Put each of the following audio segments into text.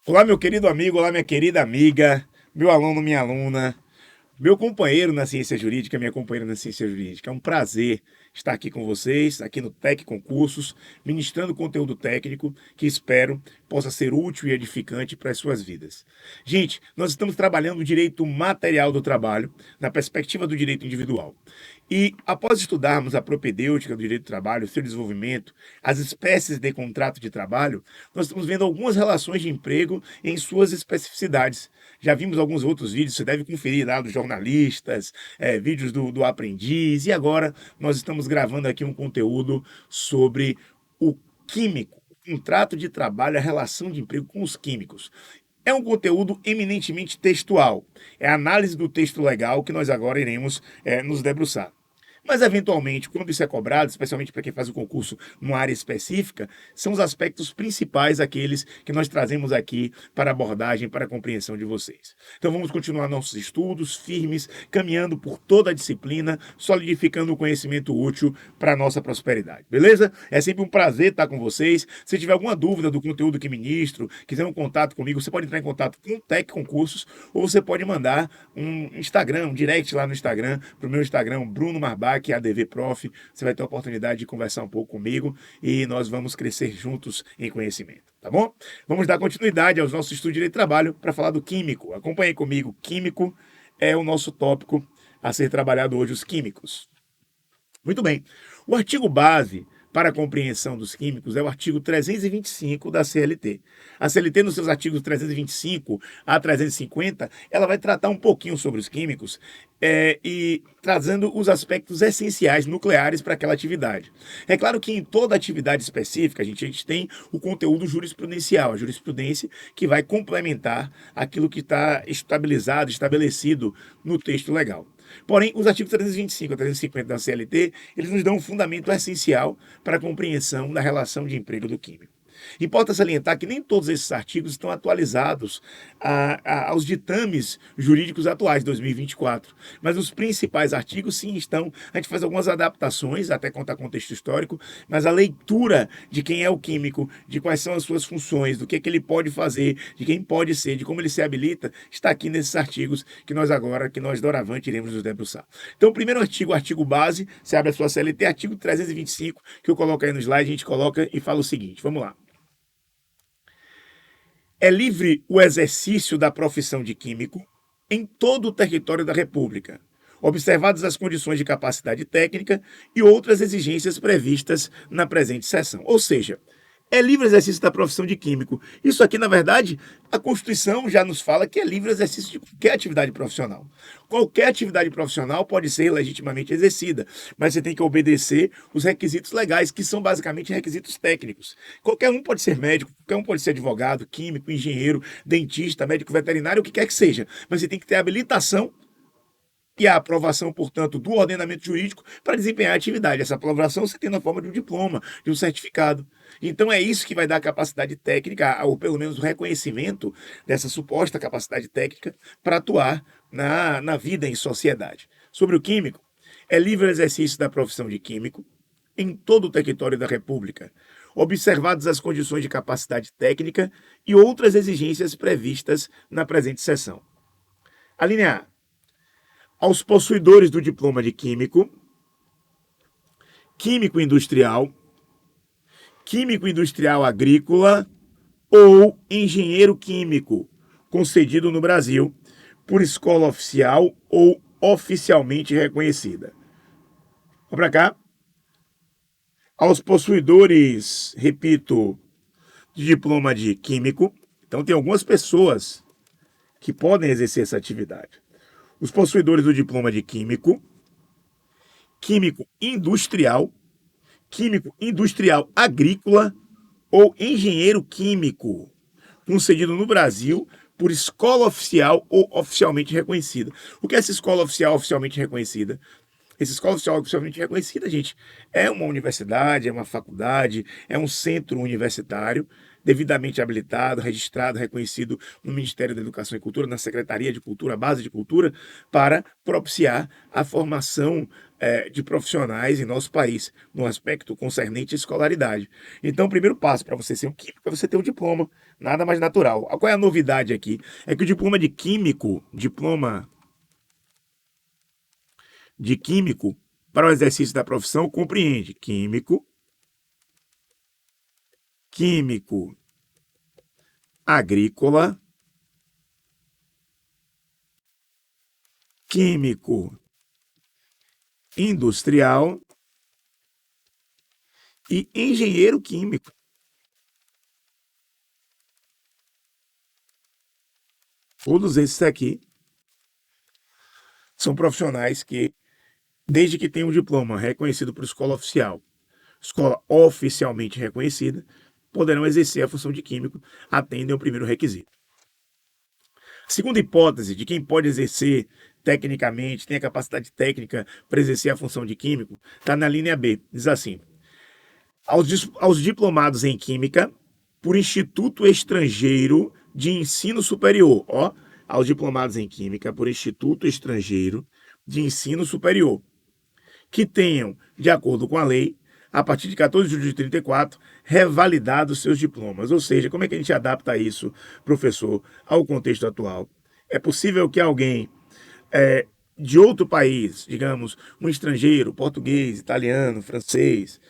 Olá, meu querido amigo, olá, minha querida amiga, meu aluno, minha aluna, meu companheiro na ciência jurídica, minha companheira na ciência jurídica. É um prazer estar aqui com vocês, aqui no Tec Concursos, ministrando conteúdo técnico que espero possa ser útil e edificante para as suas vidas. Gente, nós estamos trabalhando o direito material do trabalho na perspectiva do direito individual. E após estudarmos a propedêutica do direito do trabalho, seu desenvolvimento, as espécies de contrato de trabalho, nós estamos vendo algumas relações de emprego em suas especificidades. Já vimos alguns outros vídeos, você deve conferir lá dos jornalistas, vídeos do aprendiz, e agora nós estamos gravando aqui um conteúdo sobre o químico, o contrato de trabalho, a relação de emprego com os químicos. É um conteúdo eminentemente textual, é a análise do texto legal que nós agora iremos nos debruçar. Mas, eventualmente, quando isso é cobrado, especialmente para quem faz o concurso numa área específica, são os aspectos principais aqueles que nós trazemos aqui para abordagem, para a compreensão de vocês. Então, vamos continuar nossos estudos firmes, caminhando por toda a disciplina, solidificando o conhecimento útil para a nossa prosperidade, beleza? É sempre um prazer estar com vocês. Se tiver alguma dúvida do conteúdo que ministro, quiser um contato comigo, você pode entrar em contato com o Tec Concursos, ou você pode mandar um Instagram, um direct lá no Instagram, para o meu Instagram, Bruno Marbac, ADV Prof. Você vai ter a oportunidade de conversar um pouco comigo e nós vamos crescer juntos em conhecimento, tá bom? Vamos dar continuidade aos nossos estudos de direito do trabalho para falar do químico. Acompanhe comigo, químico é o nosso tópico a ser trabalhado hoje, os químicos. Muito bem, o artigo base para a compreensão dos químicos é o artigo 325 da CLT. A CLT, nos seus artigos 325 a 350, ela vai tratar um pouquinho sobre os químicos e trazendo os aspectos essenciais nucleares para aquela atividade. É claro que em toda atividade específica a gente tem o conteúdo jurisprudencial, a jurisprudência que vai complementar aquilo que está estabilizado, estabelecido no texto legal. Porém, os artigos 325 a 350 da CLT, eles nos dão um fundamento essencial para a compreensão da relação de emprego do químico. Importa salientar que nem todos esses artigos estão atualizados aos ditames jurídicos atuais de 2024, mas os principais artigos sim estão. A gente faz algumas adaptações, até contar contexto histórico, mas a leitura de quem é o químico, de quais são as suas funções, do que ele pode fazer, de quem pode ser, de como ele se habilita, está aqui nesses artigos que nós doravante iremos nos debruçar. Então, o primeiro artigo, o artigo base, você abre a sua CLT, artigo 325, que eu coloco aí no slide, a gente coloca e fala o seguinte, vamos lá. É livre o exercício da profissão de químico em todo o território da República, observadas as condições de capacidade técnica e outras exigências previstas na presente seção. Ou seja, é livre exercício da profissão de químico. Isso aqui, na verdade, a Constituição já nos fala que é livre exercício de qualquer atividade profissional. Qualquer atividade profissional pode ser legitimamente exercida, mas você tem que obedecer os requisitos legais, que são basicamente requisitos técnicos. Qualquer um pode ser médico, qualquer um pode ser advogado, químico, engenheiro, dentista, médico veterinário, o que quer que seja, mas você tem que ter habilitação e a aprovação, portanto, do ordenamento jurídico para desempenhar a atividade. Essa aprovação você tem na forma de um diploma, de um certificado. Então é isso que vai dar a capacidade técnica, ou pelo menos o reconhecimento dessa suposta capacidade técnica para atuar na vida em sociedade. Sobre o químico, é livre o exercício da profissão de químico em todo o território da República, observadas as condições de capacidade técnica e outras exigências previstas na presente seção. A linha A. Aos possuidores do diploma de químico, químico industrial agrícola ou engenheiro químico, concedido no Brasil por escola oficial ou oficialmente reconhecida. Vamos para cá. Aos possuidores, repito, de diploma de químico, então tem algumas pessoas que podem exercer essa atividade. Os possuidores do diploma de químico industrial agrícola ou engenheiro químico, concedido no Brasil por escola oficial ou oficialmente reconhecida. O que é essa escola oficial oficialmente reconhecida? Essa escola oficial oficialmente reconhecida, gente, é uma universidade, é uma faculdade, é um centro universitário devidamente habilitado, registrado, reconhecido no Ministério da Educação e Cultura, na Secretaria de Cultura, Base de Cultura, para propiciar a formação de profissionais em nosso país, no aspecto concernente à escolaridade. Então, o primeiro passo para você ser um químico é você ter um diploma, nada mais natural. Qual é a novidade aqui? É que o diploma de químico, para o exercício da profissão compreende químico agrícola, químico industrial e engenheiro químico. Todos esses aqui são profissionais que, desde que tenham um diploma reconhecido por escola oficialmente reconhecida, poderão exercer a função de químico, atendem ao primeiro requisito. A segunda hipótese de quem pode exercer tecnicamente, tem a capacidade técnica para exercer a função de químico, está na linha B. Diz assim: aos diplomados em Química por Instituto Estrangeiro de Ensino Superior. Aos diplomados em Química por Instituto Estrangeiro de Ensino Superior, que tenham, de acordo com a lei, a partir de 14 de julho de 34, revalidado seus diplomas. Ou seja, como é que a gente adapta isso, professor, ao contexto atual? É possível que alguém de outro país, digamos, um estrangeiro, português, italiano, francês,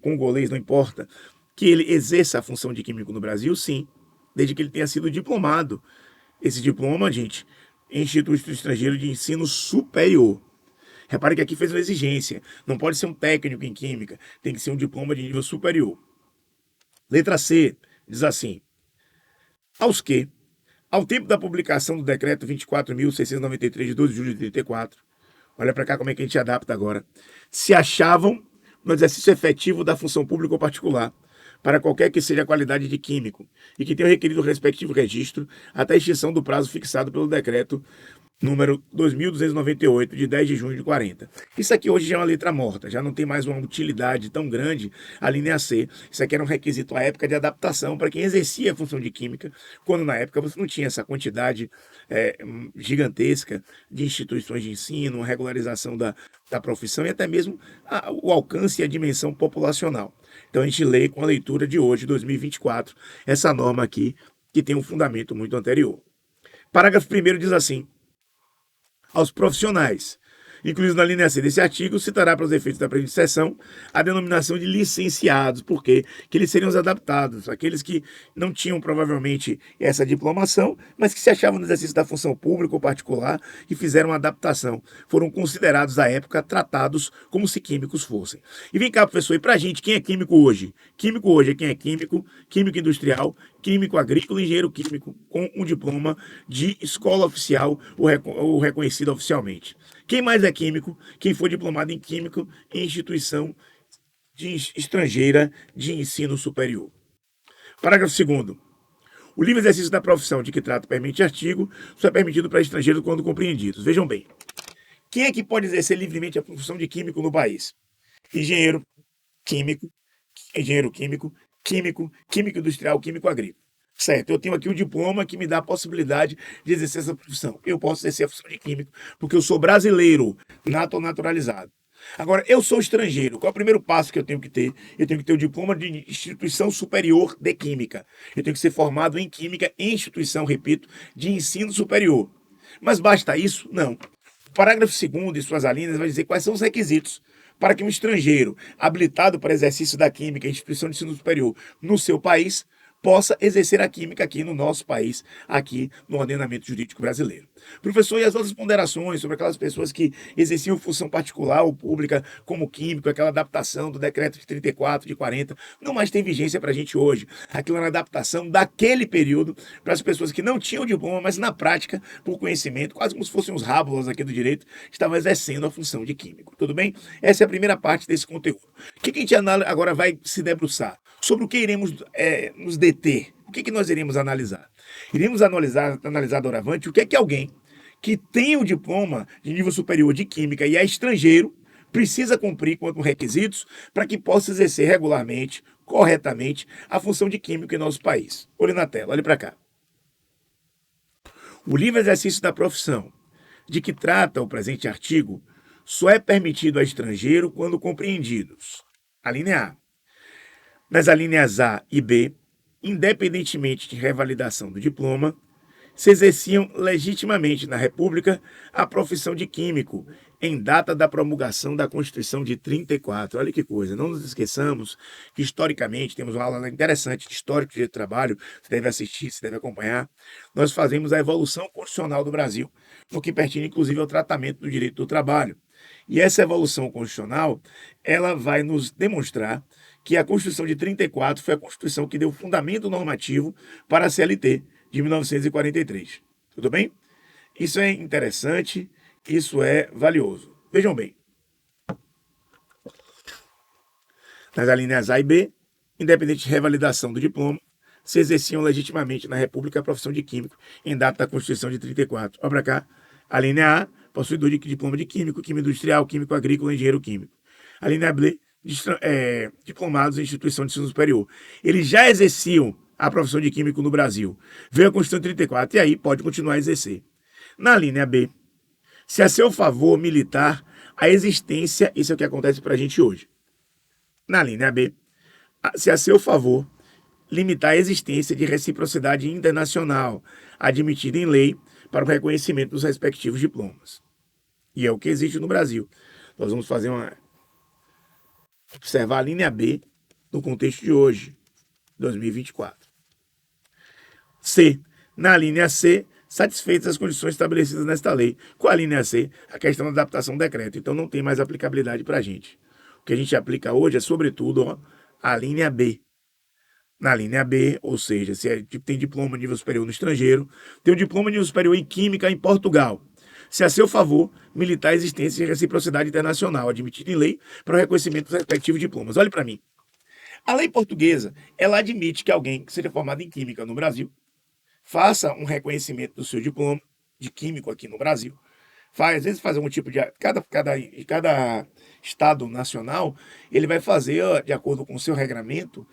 congolês, não importa, que ele exerça a função de químico no Brasil? Sim, desde que ele tenha sido diplomado. Esse diploma, gente, em Instituto Estrangeiro de Ensino Superior. Repare que aqui fez uma exigência. Não pode ser um técnico em química, tem que ser um diploma de nível superior. Letra C diz assim: ao tempo da publicação do decreto 24.693 de 12 de julho de 34, olha para cá como é que a gente adapta agora, se achavam no exercício efetivo da função pública ou particular, para qualquer que seja a qualidade de químico, e que tenham requerido o respectivo registro até a extinção do prazo fixado pelo decreto número 2.298, de 10 de junho de 40. Isso aqui hoje já é uma letra morta, já não tem mais uma utilidade tão grande, a linha C. Isso aqui era um requisito à época de adaptação para quem exercia a função de química, quando na época você não tinha essa quantidade gigantesca de instituições de ensino, a regularização da profissão e até mesmo o alcance e a dimensão populacional. Então a gente lê com a leitura de hoje, 2024, essa norma aqui, que tem um fundamento muito anterior. Parágrafo 1º diz assim: aos profissionais incluídos na linha C desse artigo, citará para os efeitos da presente seção a denominação de licenciados, porque que eles seriam os adaptados, aqueles que não tinham provavelmente essa diplomação, mas que se achavam no exercício da função pública ou particular e fizeram uma adaptação. Foram considerados, à época, tratados como se químicos fossem. E vem cá, professor, e pra gente, quem é químico hoje? Químico hoje é quem é químico, químico industrial, químico agrícola, engenheiro químico com um diploma de escola oficial ou reconhecido oficialmente. Quem mais é químico? Quem foi diplomado em químico em instituição estrangeira de ensino superior. Parágrafo 2º. O livre exercício da profissão de que trata o permitente artigo só é permitido para estrangeiros quando compreendidos. Vejam bem. Quem é que pode exercer livremente a função de químico no país? Engenheiro químico, químico industrial, químico agrícola. Certo, eu tenho aqui o diploma que me dá a possibilidade de exercer essa profissão. Eu posso exercer a função de químico porque eu sou brasileiro, nato ou naturalizado. Agora, eu sou estrangeiro. Qual é o primeiro passo que eu tenho que ter? Eu tenho que ter o diploma de instituição superior de química. Eu tenho que ser formado em química em instituição, repito, de ensino superior. Mas basta isso? Não. O parágrafo 2º e suas alíneas vai dizer quais são os requisitos para que um estrangeiro habilitado para exercício da química em instituição de ensino superior no seu país possa exercer a química aqui no nosso país, aqui no ordenamento jurídico brasileiro. Professor, e as outras ponderações sobre aquelas pessoas que exerciam função particular ou pública como químico, aquela adaptação do decreto de 34, de 40, não mais tem vigência para a gente hoje. Aquilo era uma adaptação daquele período para as pessoas que não tinham diploma, mas na prática, por conhecimento, quase como se fossem os rábulas aqui do direito, estavam exercendo a função de químico. Tudo bem? Essa é a primeira parte desse conteúdo. O que a gente agora vai se debruçar? Sobre o que iremos nos deter. O que nós iremos analisar? Iremos analisar doravante o que é que alguém que tem o diploma de nível superior de química e é estrangeiro precisa cumprir quanto requisitos para que possa exercer regularmente corretamente a função de químico em nosso país. Olhe na tela, olhe para cá. O livre exercício da profissão, de que trata o presente artigo, só é permitido a estrangeiro quando compreendidos. A linha A. Nas alíneas A e B, independentemente de revalidação do diploma, se exerciam legitimamente na República a profissão de químico, em data da promulgação da Constituição de 34. Olha que coisa, não nos esqueçamos que historicamente, temos uma aula interessante de histórico de direito do trabalho, você deve assistir, você deve acompanhar, nós fazemos a evolução constitucional do Brasil, no que pertine inclusive ao tratamento do direito do trabalho. E essa evolução constitucional, ela vai nos demonstrar que a Constituição de 34 foi a Constituição que deu fundamento normativo para a CLT de 1943. Tudo bem? Isso é interessante, isso é valioso. Vejam bem. Nas alíneas A e B, independente de revalidação do diploma, se exerciam legitimamente na República a profissão de químico em data da Constituição de 34. Olha para cá. A linha A, possuidor de diploma de químico, químico industrial, químico agrícola, engenheiro químico. A linha B, diplomados em instituição de ensino superior. Eles já exerciam a profissão de químico no Brasil. Veio a Constituição de 34 e aí pode continuar a exercer. Na linha B, se a seu favor militar a existência, isso é o que acontece para a gente hoje. Na linha B, se a seu favor limitar a existência de reciprocidade internacional admitida em lei para o reconhecimento dos respectivos diplomas. E é o que existe no Brasil. Nós vamos observar a linha B no contexto de hoje, 2024. C. Na linha C, satisfeitas as condições estabelecidas nesta lei. Com a linha C, a questão da adaptação do decreto. Então não tem mais aplicabilidade para a gente. O que a gente aplica hoje é, sobretudo, a linha B. Na linha B, ou seja, se tem diploma nível superior no estrangeiro, tem um diploma nível superior em Química em Portugal. Se a seu favor militar a existência de reciprocidade internacional admitida em lei para o reconhecimento dos respectivos diplomas. Olhe para mim. A lei portuguesa, ela admite que alguém que seja formado em Química no Brasil faça um reconhecimento do seu diploma de químico aqui no Brasil. Às vezes faz algum tipo de... Cada estado nacional, ele vai fazer, de acordo com o seu regramento,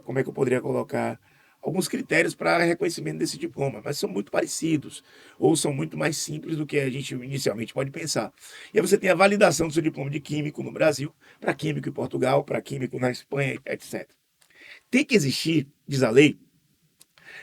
como é que eu poderia colocar? Alguns critérios para reconhecimento desse diploma, mas são muito parecidos, ou são muito mais simples do que a gente inicialmente pode pensar. E aí você tem a validação do seu diploma de químico no Brasil, para químico em Portugal, para químico na Espanha, etc. Tem que existir, diz a lei,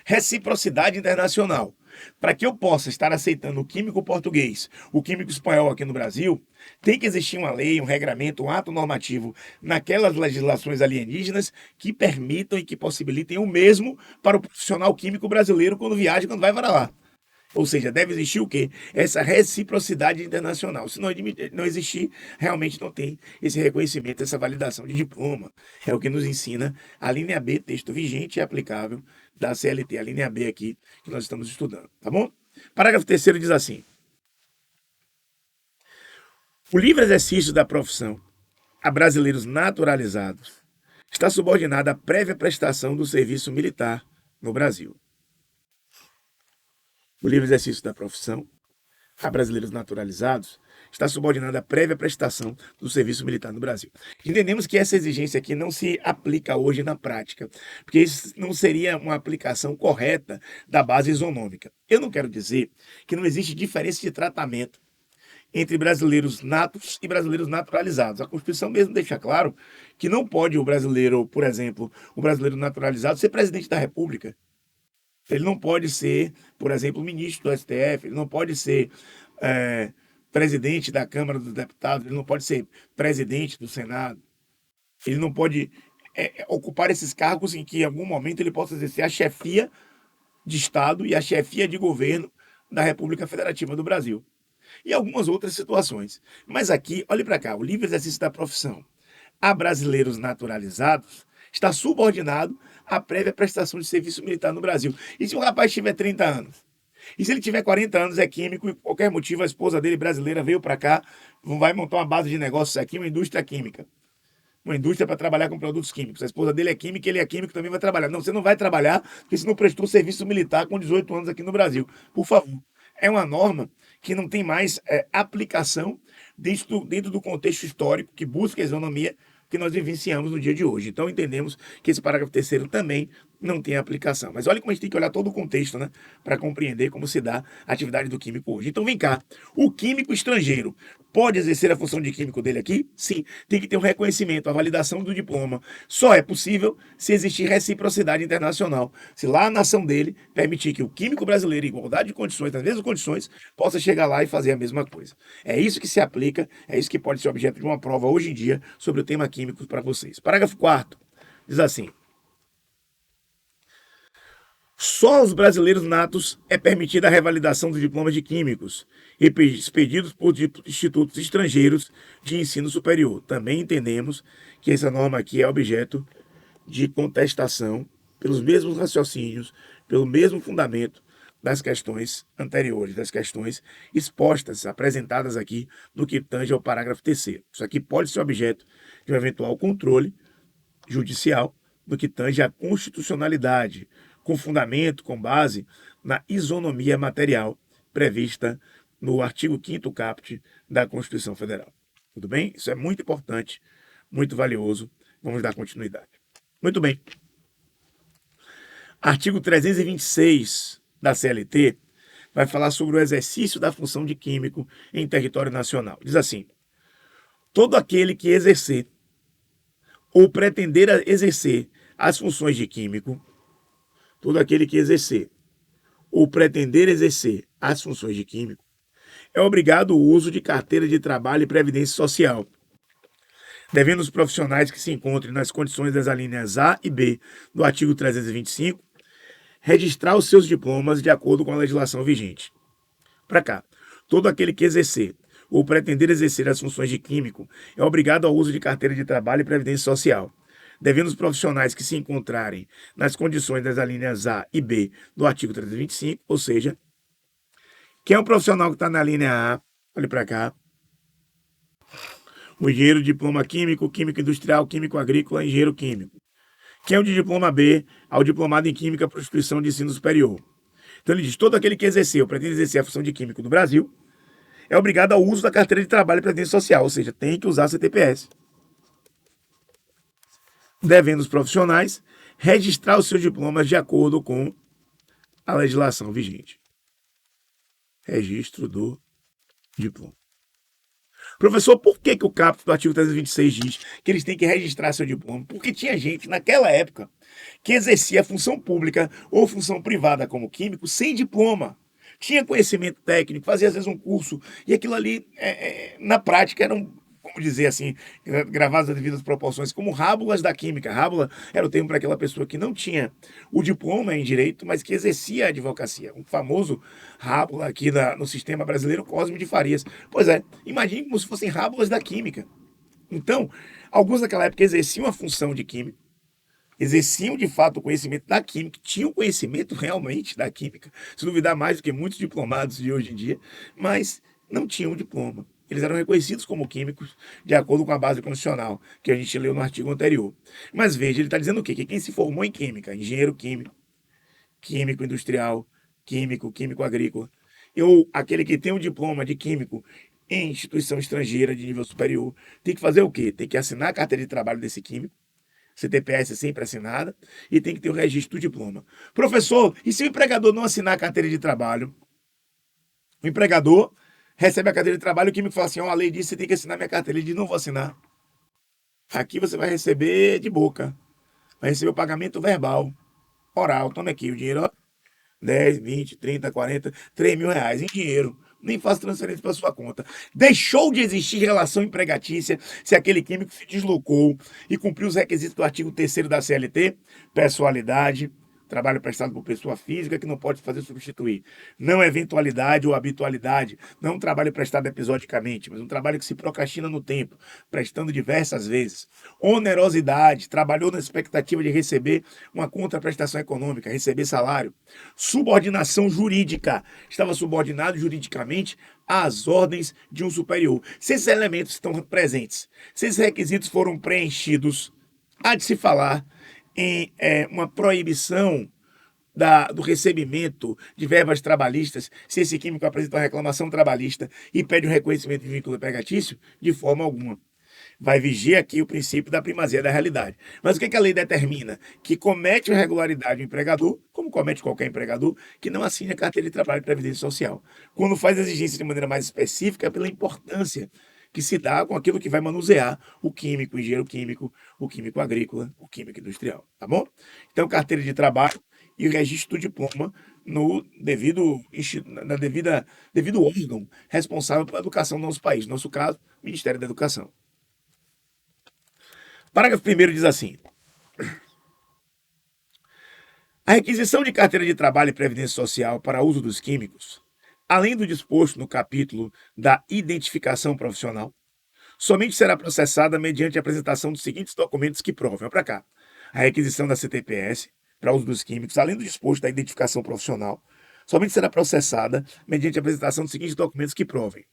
reciprocidade internacional. Para que eu possa estar aceitando o químico português, o químico espanhol aqui no Brasil, tem que existir uma lei, um regramento, um ato normativo naquelas legislações alienígenas que permitam e que possibilitem o mesmo para o profissional químico brasileiro quando viaja, quando vai para lá. Ou seja, deve existir o quê? Essa reciprocidade internacional. Se não existir, realmente não tem esse reconhecimento, essa validação de diploma. É o que nos ensina a linha B, texto vigente e aplicável da CLT. A linha B aqui que nós estamos estudando, tá bom? Parágrafo 3º diz assim: o livre exercício da profissão a brasileiros naturalizados está subordinado à prévia prestação do serviço militar no Brasil. O livre exercício da profissão a brasileiros naturalizados está subordinado à prévia prestação do serviço militar no Brasil. Entendemos que essa exigência aqui não se aplica hoje na prática, porque isso não seria uma aplicação correta da base isonômica. Eu não quero dizer que não existe diferença de tratamento entre brasileiros natos e brasileiros naturalizados. A Constituição mesmo deixa claro que não pode o brasileiro, por exemplo, o brasileiro naturalizado ser presidente da República. Ele não pode ser, por exemplo, ministro do STF, ele não pode ser presidente da Câmara dos Deputados, ele não pode ser presidente do Senado, ele não pode ocupar esses cargos em que, em algum momento, ele possa exercer a chefia de Estado e a chefia de governo da República Federativa do Brasil. E algumas outras situações. Mas aqui, olhe para cá, o livre exercício da profissão a brasileiros naturalizados está subordinado à prévia prestação de serviço militar no Brasil. E se o rapaz tiver 30 anos? E se ele tiver 40 anos, é químico, e por qualquer motivo a esposa dele brasileira veio para cá, vai montar uma base de negócios aqui, uma indústria química. Uma indústria para trabalhar com produtos químicos. A esposa dele é química, ele é químico, também vai trabalhar. Não, você não vai trabalhar porque você não prestou serviço militar com 18 anos aqui no Brasil. Por favor. É uma norma que não tem mais aplicação dentro do contexto histórico que busca a isonomia que nós vivenciamos no dia de hoje. Então, entendemos que esse parágrafo terceiro também não tem aplicação. Mas olha como a gente tem que olhar todo o contexto, né, para compreender como se dá a atividade do químico hoje. Então, vem cá, o químico estrangeiro pode exercer a função de químico dele aqui? Sim, tem que ter um reconhecimento, a validação do diploma. Só é possível se existir reciprocidade internacional. Se lá a nação dele permitir que o químico brasileiro, em igualdade de condições, nas mesmas condições, possa chegar lá e fazer a mesma coisa. É isso que se aplica, é isso que pode ser objeto de uma prova hoje em dia sobre o tema químico para vocês. Parágrafo 4º diz assim: só aos brasileiros natos é permitida a revalidação dos diplomas de químicos expedidos por institutos estrangeiros de ensino superior. Também entendemos que essa norma aqui é objeto de contestação pelos mesmos raciocínios, pelo mesmo fundamento das questões anteriores, das questões expostas, apresentadas aqui no que tange ao parágrafo terceiro. Isso aqui pode ser objeto de um eventual controle judicial no que tange à constitucionalidade, com fundamento, com base na isonomia material prevista no artigo 5º caput da Constituição Federal. Tudo bem? Isso é muito importante, muito valioso. Vamos dar continuidade. Muito bem. Artigo 326 da CLT vai falar sobre o exercício da função de químico em território nacional. Diz assim: todo aquele que exercer ou pretender exercer as funções de químico, todo aquele que exercer ou pretender exercer as funções de químico, é obrigado o uso de carteira de trabalho e previdência social, devendo os profissionais que se encontrem nas condições das alíneas A e B do artigo 325 registrar os seus diplomas de acordo com a legislação vigente. Para cá, todo aquele que exercer ou pretender exercer as funções de químico é obrigado ao uso de carteira de trabalho e previdência social, devendo os profissionais que se encontrarem nas condições das alíneas A e B do artigo 325, ou seja, quem é o profissional que está na linha A, olhe para cá, o engenheiro de diploma químico, químico industrial, químico agrícola, engenheiro químico. Quem é o de diploma B, ao diplomado em química por instituição de ensino superior. Então ele diz: todo aquele que exerceu, pretende exercer a função de químico no Brasil, é obrigado ao uso da carteira de trabalho e previdência social, ou seja, tem que usar a CTPS. Devendo os profissionais registrar os seus diplomas de acordo com a legislação vigente. Registro do diploma. Professor, por que o caput do artigo 326 diz que eles têm que registrar seu diploma? Porque tinha gente, naquela época, que exercia função pública ou função privada como químico sem diploma. Tinha conhecimento técnico, fazia às vezes um curso, e aquilo ali, na prática, eram, como dizer assim, gravadas as devidas proporções, como rábulas da química. Rábula era o termo para aquela pessoa que não tinha o diploma em direito, mas que exercia a advocacia. Um famoso rábula aqui no sistema brasileiro, Cosme de Farias. Pois é, imagine como se fossem rábulas da química. Então, alguns naquela época exerciam a função de químico, exerciam de fato o conhecimento da química, tinham conhecimento realmente da química, se duvidar mais do que muitos diplomados de hoje em dia, mas não tinham o diploma. Eles eram reconhecidos como químicos de acordo com a base constitucional, que a gente leu no artigo anterior. Mas veja, ele está dizendo o quê? Que quem se formou em química, engenheiro químico, químico industrial, químico agrícola, ou aquele que tem um diploma de químico em instituição estrangeira de nível superior, tem que fazer o quê? Tem que assinar a carteira de trabalho desse químico, CTPS sempre assinada, e tem que ter o registro do diploma. Professor, e se o empregador não assinar a carteira de trabalho? O empregador recebe a carteira de trabalho, o químico fala assim: a lei diz que você tem que assinar minha carteira. Ele diz: não vou assinar. Aqui você vai receber de boca. Vai receber o pagamento verbal, oral. Toma aqui o dinheiro, ó. 10, 20, 30, 40, 3 mil reais em dinheiro. Nem faço transferência para sua conta. Deixou de existir relação empregatícia se aquele químico se deslocou e cumpriu os requisitos do artigo 3º da CLT, pessoalidade, trabalho prestado por pessoa física que não pode fazer substituir. Não eventualidade ou habitualidade. Não um trabalho prestado episodicamente, mas um trabalho que se procrastina no tempo, prestando diversas vezes. Onerosidade. Trabalhou na expectativa de receber uma contraprestação econômica, receber salário. Subordinação jurídica. Estava subordinado juridicamente às ordens de um superior. Se esses elementos estão presentes, se esses requisitos foram preenchidos, há de se falar em uma proibição do recebimento de verbas trabalhistas, se esse químico apresenta uma reclamação trabalhista e pede um reconhecimento de vínculo empregatício, de forma alguma. vai vigiar aqui o princípio da primazia da realidade. Mas o que a lei determina? Que comete irregularidade o empregador, como comete qualquer empregador, que não assine a carteira de trabalho e previdência social. Quando faz exigência de maneira mais específica, é pela importância que se dá com aquilo que vai manusear o químico, o engenheiro químico, o químico agrícola, o químico industrial, tá bom? Então, carteira de trabalho e o registro do diploma no devido órgão responsável pela educação do nosso país, no nosso caso, o Ministério da Educação. Parágrafo 1º diz assim: a requisição de carteira de trabalho e previdência social para uso dos químicos, além do disposto no capítulo da identificação profissional, somente será processada mediante a apresentação dos seguintes documentos que provem. Olha para cá. A requisição da CTPS para uso dos químicos, além do disposto da identificação profissional, somente será processada mediante a apresentação dos seguintes documentos que provem: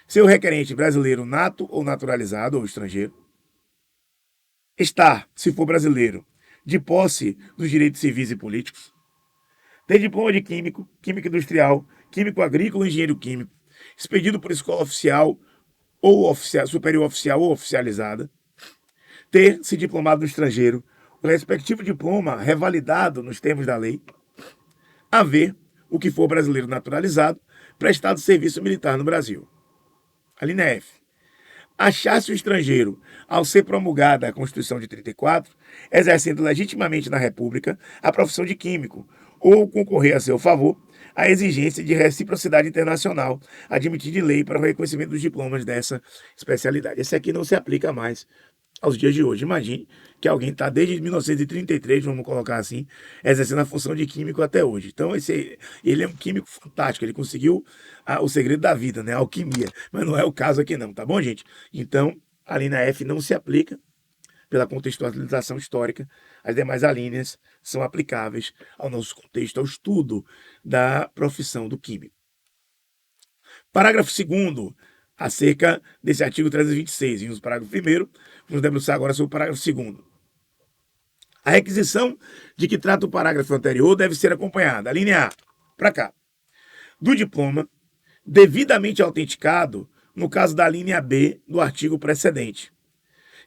ser o requerente brasileiro nato ou naturalizado ou estrangeiro, estar, se for brasileiro, de posse dos direitos civis e políticos, ter diploma de químico, químico industrial, químico agrícola ou engenheiro químico, expedido por escola oficial ou superior oficial ou oficializada, ter se diplomado no estrangeiro, o respectivo diploma revalidado nos termos da lei, haver, o que for brasileiro naturalizado, prestado serviço militar no Brasil. A linha F. Achar-se o estrangeiro, ao ser promulgada a Constituição de 34, exercendo legitimamente na República a profissão de químico, ou concorrer a seu favor a exigência de reciprocidade internacional admitida em lei para o reconhecimento dos diplomas dessa especialidade. Esse aqui não se aplica mais aos dias de hoje. Imagine que alguém está desde 1933, vamos colocar assim, exercendo a função de químico até hoje. Então, ele é um químico fantástico, ele conseguiu o segredo da vida, né? A alquimia. Mas não é o caso aqui não, tá bom, gente? Então, a linha F não se aplica pela contextualização histórica. As demais alíneas são aplicáveis ao nosso contexto, ao estudo da profissão do químico. Parágrafo 2º, acerca desse artigo 326. Vimos o parágrafo 1º, vamos debruçar agora sobre o parágrafo 2º. A requisição de que trata o parágrafo anterior deve ser acompanhada, a linha A, para cá, do diploma devidamente autenticado, no caso da linha B do artigo precedente,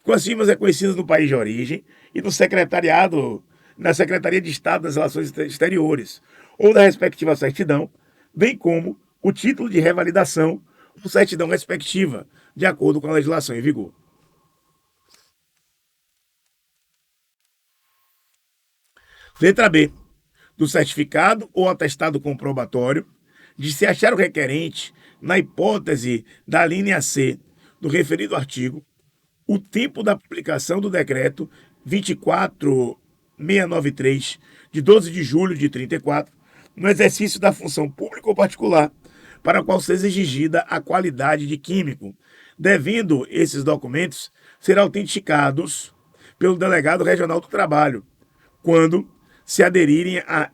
com as firmas reconhecidas no país de origem e no secretariado, na Secretaria de Estado das Relações Exteriores, ou da respectiva certidão, bem como o título de revalidação ou certidão respectiva, de acordo com a legislação em vigor. Letra B. Do certificado ou atestado comprobatório de se achar o requerente, na hipótese da linha C do referido artigo, o tempo da publicação do decreto 24693, de 12 de julho de 34, no exercício da função pública ou particular, para a qual seja exigida a qualidade de químico, devendo esses documentos ser autenticados pelo delegado regional do trabalho, quando se aderirem a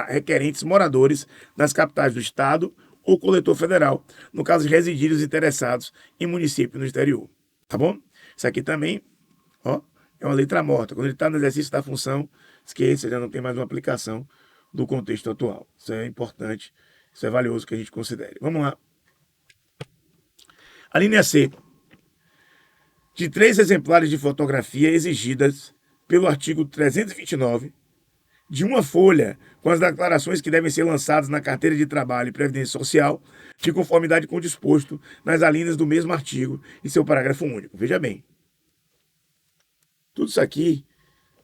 requerentes moradores das capitais do estado ou coletor federal, no caso de residirem os interessados em município no exterior. Tá bom? Isso aqui também, ó, é uma letra morta. Quando ele está no exercício da função, esqueça, já não tem mais uma aplicação do contexto atual. Isso é importante, isso é valioso que a gente considere. Vamos lá. A linha C. De 3 exemplares de fotografia exigidas pelo artigo 329, de uma folha com as declarações que devem ser lançadas na carteira de trabalho e previdência social, de conformidade com o disposto nas alíneas do mesmo artigo e seu parágrafo único. Veja bem, tudo isso aqui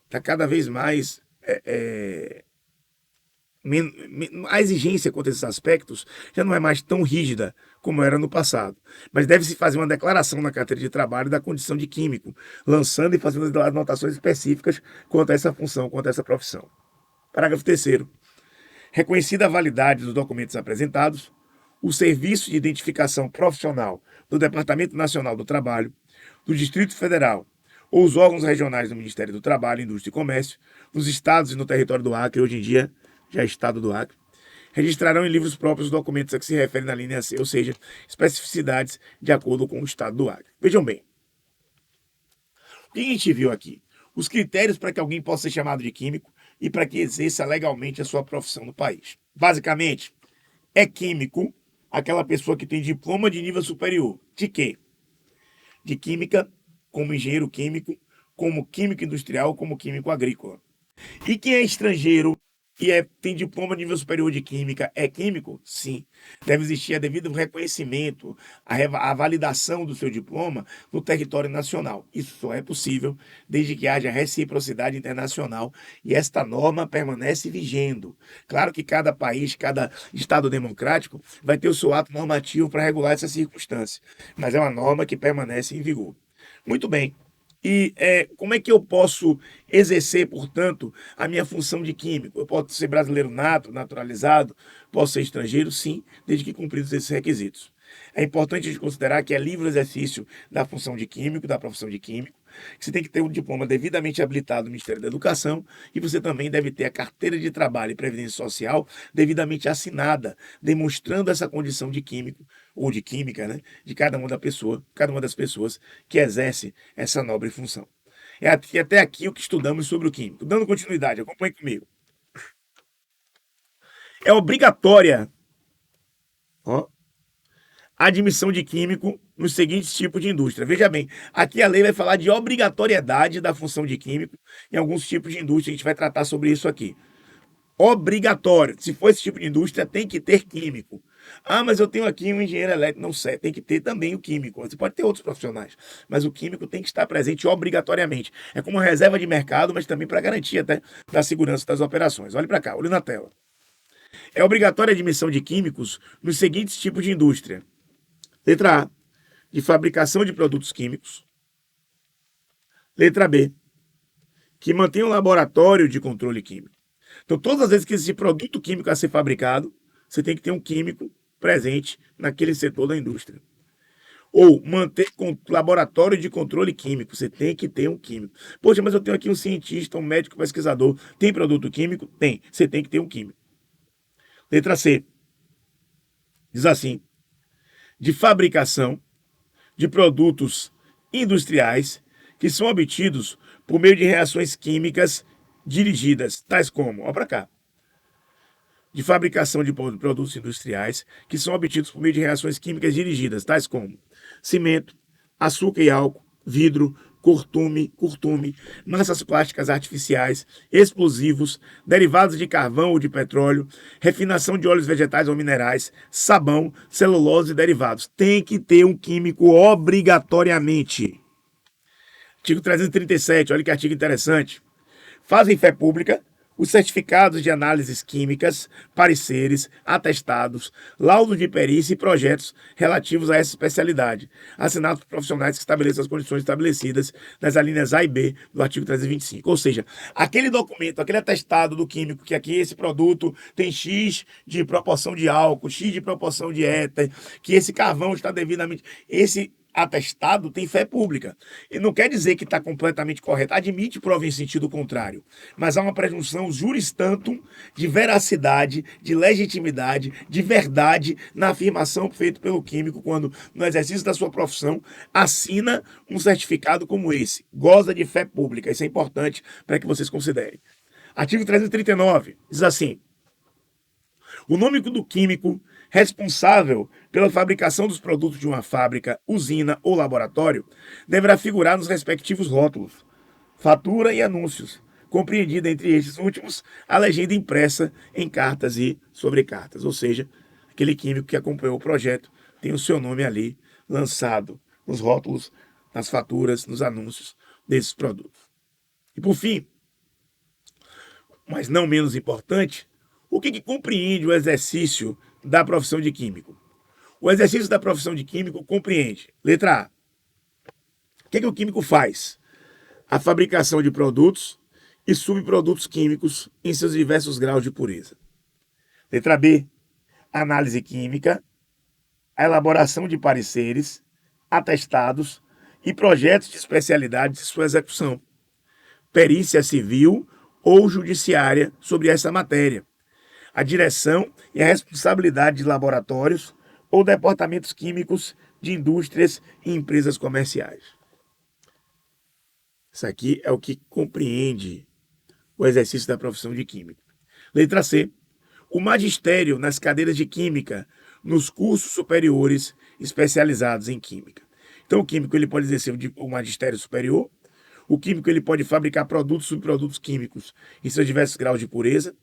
está cada vez mais... a exigência quanto a esses aspectos já não é mais tão rígida como era no passado, mas deve-se fazer uma declaração na carteira de trabalho da condição de químico, lançando e fazendo as anotações específicas quanto a essa função, quanto a essa profissão. Parágrafo 3º. Reconhecida a validade dos documentos apresentados, o Serviço de Identificação Profissional do Departamento Nacional do Trabalho, do Distrito Federal ou os órgãos regionais do Ministério do Trabalho, Indústria e Comércio, nos estados e no território do Acre, hoje em dia já é estado do Acre, registrarão em livros próprios os documentos a que se refere na linha C, ou seja, especificidades de acordo com o estado do Acre. Vejam bem, o que a gente viu aqui? Os critérios para que alguém possa ser chamado de químico e para que exerça legalmente a sua profissão no país. Basicamente, é químico aquela pessoa que tem diploma de nível superior. De quê? de química, como engenheiro químico, como químico industrial, como químico agrícola. E quem é estrangeiro e tem diploma de nível superior de química é químico? Sim. Deve existir a devido reconhecimento, a validação do seu diploma no território nacional. Isso só é possível desde que haja reciprocidade internacional e esta norma permanece vigendo. Claro que cada país, cada Estado democrático vai ter o seu ato normativo para regular essa circunstância, mas é uma norma que permanece em vigor. Muito bem. E como é que eu posso exercer, portanto, a minha função de químico? Eu posso ser brasileiro nato, naturalizado, posso ser estrangeiro, sim, desde que cumpridos esses requisitos. É importante a gente considerar que é livre o exercício da função de químico, da profissão de químico, que você tem que ter um diploma devidamente habilitado no Ministério da Educação e você também deve ter a carteira de trabalho e previdência social devidamente assinada, demonstrando essa condição de químico ou de química, né, de cada uma das pessoas que exerce essa nobre função. É até aqui o que estudamos sobre o químico. Dando continuidade, acompanhe comigo. É obrigatória, ó, a admissão de químico nos seguintes tipos de indústria. Veja bem, aqui a lei vai falar de obrigatoriedade da função de químico em alguns tipos de indústria. A gente vai tratar sobre isso aqui. Obrigatório. Se for esse tipo de indústria, tem que ter químico. Ah, mas eu tenho aqui um engenheiro elétrico. Não sei, tem que ter também o químico. Você pode ter outros profissionais, mas o químico tem que estar presente obrigatoriamente. É como uma reserva de mercado, mas também para garantia até da segurança das operações. Olhe para cá, olhe na tela. É obrigatória a admissão de químicos nos seguintes tipos de indústria. Letra A, de fabricação de produtos químicos. Letra B, que mantém um laboratório de controle químico. Então, todas as vezes que existe produto químico a ser fabricado, você tem que ter um químico presente naquele setor da indústria. Ou manter laboratório de controle químico, você tem que ter um químico. Poxa, mas eu tenho aqui um cientista, um médico pesquisador, tem produto químico? Tem, você tem que ter um químico. Letra C, diz assim, de fabricação de produtos industriais que são obtidos por meio de reações químicas dirigidas, tais como, ó para cá, de fabricação de produtos industriais que são obtidos por meio de reações químicas dirigidas, tais como cimento, açúcar e álcool, vidro, curtume, massas plásticas artificiais, explosivos, derivados de carvão ou de petróleo, refinação de óleos vegetais ou minerais, sabão, celulose e derivados. Tem que ter um químico obrigatoriamente. Artigo 337, olha que artigo interessante. Fazem fé pública os certificados de análises químicas, pareceres, atestados, laudos de perícia e projetos relativos a essa especialidade, assinados por profissionais que estabeleçam as condições estabelecidas nas alíneas A e B do artigo 325. Ou seja, aquele documento, aquele atestado do químico que aqui esse produto tem X de proporção de álcool, X de proporção de éter, que esse carvão está devidamente... Esse atestado tem fé pública. E não quer dizer que está completamente correto. Admite prova em sentido contrário. Mas há uma presunção juris tantum de veracidade, de legitimidade, de verdade na afirmação feita pelo químico quando, no exercício da sua profissão, assina um certificado como esse. Goza de fé pública. Isso é importante para que vocês considerem. Artigo 339 diz assim: o nome do químico responsável pela fabricação dos produtos de uma fábrica, usina ou laboratório deverá figurar nos respectivos rótulos, fatura e anúncios, compreendida entre estes últimos a legenda impressa em cartas e sobrecartas, ou seja, aquele químico que acompanhou o projeto tem o seu nome ali lançado nos rótulos, nas faturas, nos anúncios desses produtos. E por fim, mas não menos importante, o que compreende o exercício da profissão de químico? O exercício da profissão de químico compreende, letra A, o que o químico faz? A fabricação de produtos e subprodutos químicos em seus diversos graus de pureza. Letra B, análise química, a elaboração de pareceres, atestados e projetos de especialidade de sua execução. Perícia civil ou judiciária sobre essa matéria. A direção e a responsabilidade de laboratórios ou departamentos químicos de indústrias e empresas comerciais. Isso aqui é o que compreende o exercício da profissão de químico. Letra C. O magistério nas cadeiras de química nos cursos superiores especializados em química. Então, o químico ele pode exercer um magistério superior, o químico ele pode fabricar produtos e subprodutos químicos em seus diversos graus de pureza,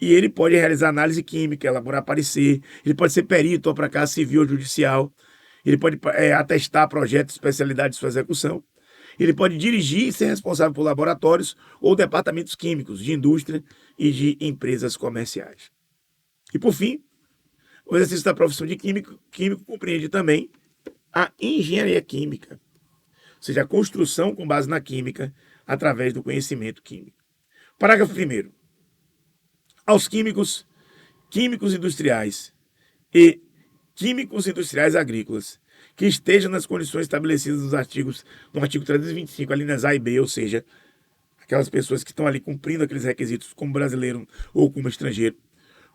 e ele pode realizar análise química, elaborar parecer, ele pode ser perito para casa civil ou judicial, ele pode atestar projetos de especialidade de sua execução, ele pode dirigir e ser responsável por laboratórios ou departamentos químicos de indústria e de empresas comerciais. E por fim, o exercício da profissão de químico compreende também a engenharia química, ou seja, a construção com base na química através do conhecimento químico. Parágrafo 1º. Aos químicos, químicos industriais e químicos industriais agrícolas que estejam nas condições estabelecidas no artigo 325, alíneas A e B, ou seja, aquelas pessoas que estão ali cumprindo aqueles requisitos como brasileiro ou como estrangeiro,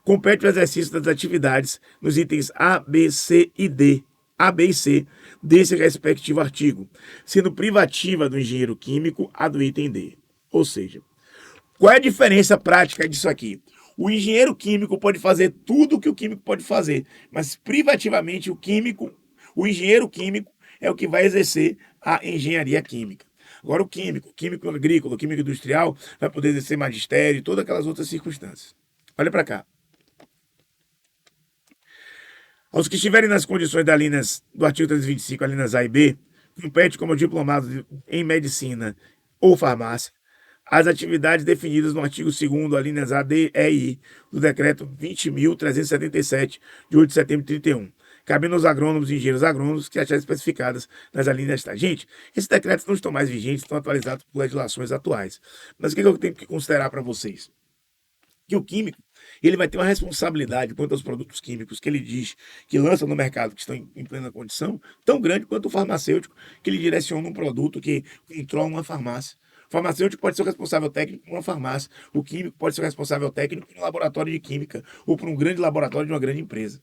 compete o exercício das atividades nos itens A, B, C e D, A, B e C, desse respectivo artigo, sendo privativa do engenheiro químico a do item D. Ou seja, qual é a diferença prática disso aqui? O engenheiro químico pode fazer tudo o que o químico pode fazer, mas privativamente o engenheiro químico é o que vai exercer a engenharia química. Agora o químico agrícola, o químico industrial, vai poder exercer magistério e todas aquelas outras circunstâncias. Olha para cá. Aos que estiverem nas condições do artigo 325, alíneas A e B, compete como diplomado em medicina ou farmácia, as atividades definidas no artigo 2º, alíneas A, D, E e I, do decreto 20.377, de 8 de setembro de 31, cabendo aos agrônomos e engenheiros agrônomos que acharem especificadas nas alíneas tais. Gente, esses decretos não estão mais vigentes, estão atualizados por legislações atuais. Mas o que eu tenho que considerar para vocês? Que o químico ele vai ter uma responsabilidade quanto aos produtos químicos que ele diz que lança no mercado, que estão em plena condição, tão grande quanto o farmacêutico, que ele direciona um produto que controla uma farmácia. O farmacêutico pode ser o responsável técnico por uma farmácia. O químico pode ser o responsável técnico por um laboratório de química ou por um grande laboratório de uma grande empresa.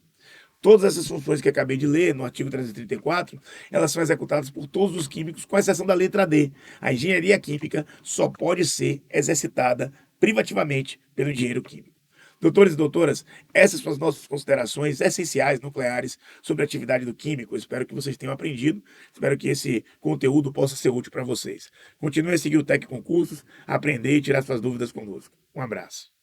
Todas essas funções que acabei de ler no artigo 334, elas são executadas por todos os químicos, com exceção da letra D. A engenharia química só pode ser exercitada privativamente pelo engenheiro químico. Doutores e doutoras, essas são as nossas considerações essenciais, nucleares, sobre a atividade do químico. Eu espero que vocês tenham aprendido, espero que esse conteúdo possa ser útil para vocês. Continue a seguir o Tec Concursos, aprender e tirar suas dúvidas conosco. Um abraço.